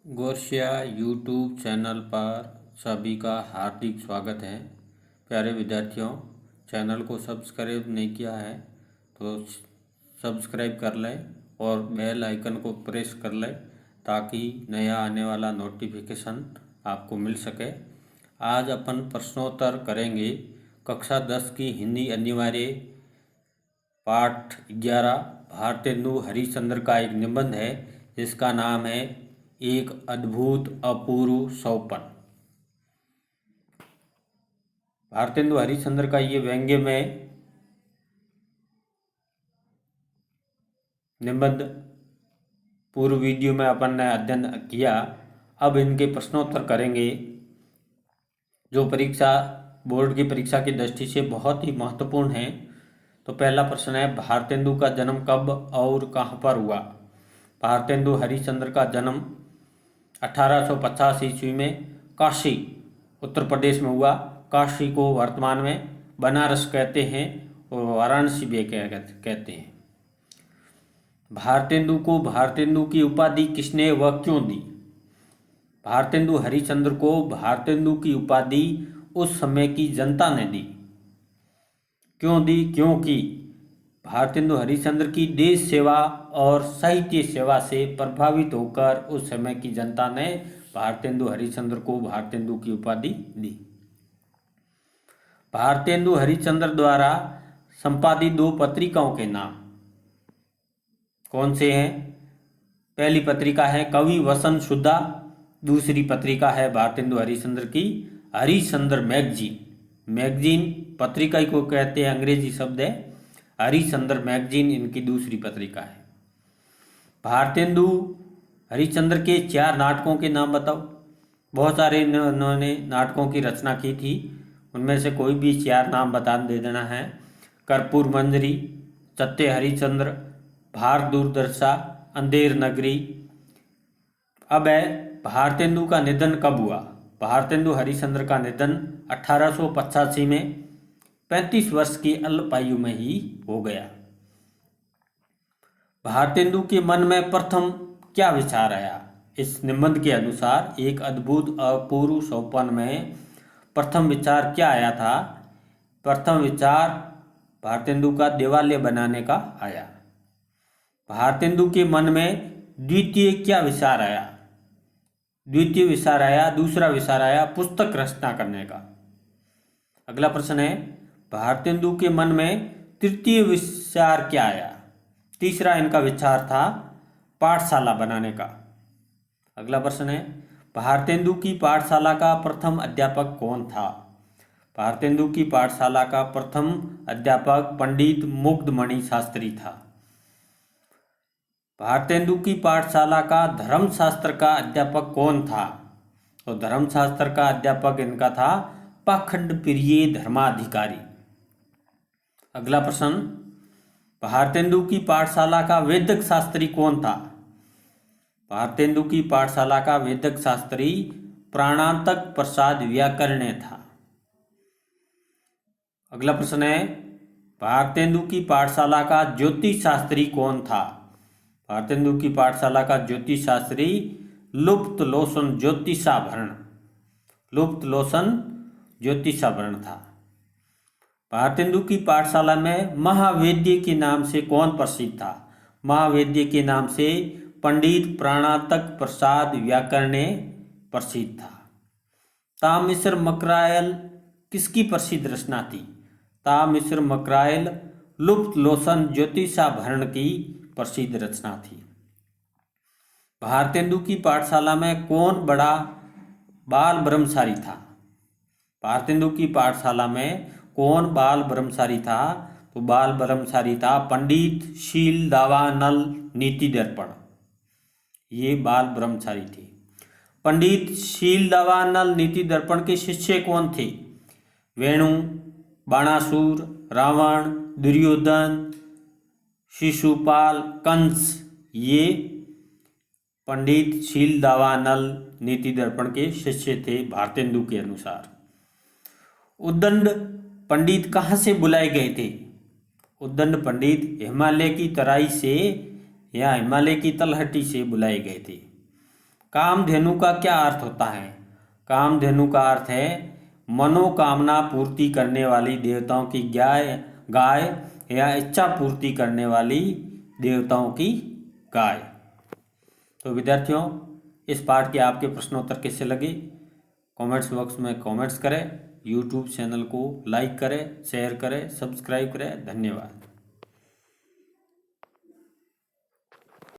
Gorsia YouTube channel पर सभी का हार्दिक स्वागत है। प्यारे विद्यार्थियों, चैनल को सब्सक्राइब नहीं किया है तो सब्सक्राइब कर लें और बेल आइकन को प्रेस कर लें ताकि नया आने वाला नोटिफिकेशन आपको मिल सके। आज अपन प्रश्नोत्तर करेंगे कक्षा 10 की हिंदी अनिवार्य पाठ 11 भारतेंदु हरिश्चंद्र का एक निबंध है जिसका नाम है एक अद्भुत अपूर्व सौपन। भारतेंदु हरिश्चंद्र का ये व्यंग्य में निबंध पूर्व वीडियो में अपन ने अध्ययन किया। अब इनके प्रश्नोत्तर करेंगे जो परीक्षा बोर्ड की परीक्षा की दृष्टि से बहुत ही महत्वपूर्ण है। तो पहला प्रश्न है, भारतेंदु का जन्म कब और कहाँ पर हुआ? भारतेंदु हरिश्चंद्र का जन्म 1850 ईस्वी में काशी उत्तर प्रदेश में हुआ। काशी को वर्तमान में बनारस कहते हैं और वाराणसी भी कहते हैं। भारतेंदु को भारतेंदु की उपाधि किसने व क्यों दी? भारतेंदु हरिश्चंद्र को भारतेंदु की उपाधि उस समय की जनता ने दी। क्यों दी? क्योंकि भारतेंदु हरिश्चंद्र की देश सेवा और साहित्य सेवा से प्रभावित होकर उस समय की जनता ने भारतेंदु हरिश्चंद्र को भारतेंदु की उपाधि दी। भारतेंदु हरिश्चंद्र द्वारा संपादित 2 पत्रिकाओं के नाम कौन से हैं? पहली पत्रिका है कवि वसंत सुधा, दूसरी पत्रिका है भारतेंदु हरिश्चंद्र की हरिश्चंद्र मैगजीन। मैगजीन पत्रिका को कहते हैं, अंग्रेजी शब्द है हरिश्चंद्र मैगजीन, इनकी दूसरी पत्रिका है। भारतेंदु हरिश्चंद्र के 4 नाटकों के नाम बताओ। बहुत सारे इन्होंने नाटकों की रचना की थी, उनमें से कोई भी 4 नाम बता दे देना है। कर्पूर मंजरी, सत्य हरिश्चंद्र, भार दूरदर्शा, अंधेर नगरी। अब है भारतेंदु का निधन कब हुआ? भारतेंदु हरिश्चंद्र का निधन 1885 में 35 वर्ष की अल्पायु में ही हो गया। भारतेंदु के मन में प्रथम क्या विचार आया? इस निबंध के अनुसार एक अद्भुत अपूर्व सौपन में प्रथम विचार क्या आया था? प्रथम विचार भारतेंदु का देवालय बनाने का आया। भारतेंदु के मन में द्वितीय क्या विचार आया? द्वितीय विचार आया, दूसरा विचार आया पुस्तक रचना करने का। अगला प्रश्न है, भारतेंदु के मन में तृतीय विचार क्या आया? तीसरा इनका विचार था पाठशाला बनाने का। अगला प्रश्न है, भारतेंदु की पाठशाला का प्रथम अध्यापक कौन था? भारतेंदु की पाठशाला का प्रथम अध्यापक पंडित मुग्धमणि शास्त्री था। भारतेंदु की पाठशाला का धर्मशास्त्र का अध्यापक कौन था? तो धर्मशास्त्र का अध्यापक इनका था पाखंड प्रिय धर्माधिकारी। अगला प्रश्न, भारतेंदु की पाठशाला का वेदक शास्त्री कौन था? भारतेंदु की पाठशाला का वेदक शास्त्री प्राणांतक प्रसाद व्याकरणीय था। अगला प्रश्न है, भारतेंदु की पाठशाला का ज्योतिष शास्त्री कौन था? भारतेंदु की पाठशाला का ज्योतिष शास्त्री लुप्त लोसन ज्योतिषाभरण था। भारतेंदु की पाठशाला में महावेद्य के नाम से कौन प्रसिद्ध था? महावेद्य के नाम से पंडित प्राणांतक प्रसाद व्याकरणीय प्रसिद्ध था। तामिश्र मकरायल किसकी प्रसिद्ध रचना थी? तामिश्र मकरायल लुप्त लोसन ज्योतिषाभरण की प्रसिद्ध रचना थी। भारतेंदु की पाठशाला में कौन बड़ा बाल ब्रह्मचारी था? भारतेंदु की पाठशाला में कौन बाल ब्रह्मचारी था? तो बाल ब्रह्मचारी था पंडित शील दावानल नीति दर्पण। ये बाल ब्रह्मचारी थे। पंडित शील दावानल नीति दर्पण के शिष्य कौन थे? वेणु, बाणासुर, रावण, दुर्योधन, शिशुपाल, कंस। ये पंडित शील दावानल नीति दर्पण के शिष्य थे भारतेंदु के अनुसार। उद्दंड पंडित कहाँ से बुलाए गए थे? उद्दंड पंडित हिमालय की तराई से या हिमालय की तलहटी से बुलाए गए थे। कामधेनु का क्या अर्थ होता है? कामधेनु का अर्थ है मनोकामना पूर्ति करने वाली देवताओं की गाय या इच्छा पूर्ति करने वाली देवताओं की गाय। तो विद्यार्थियों, इस पाठ के आपके प्रश्नोत्तर कैसे लगे कमेंट्स बॉक्स में कमेंट्स करें। यूट्यूब चैनल को लाइक करें, शेयर करें, सब्सक्राइब करें। धन्यवाद।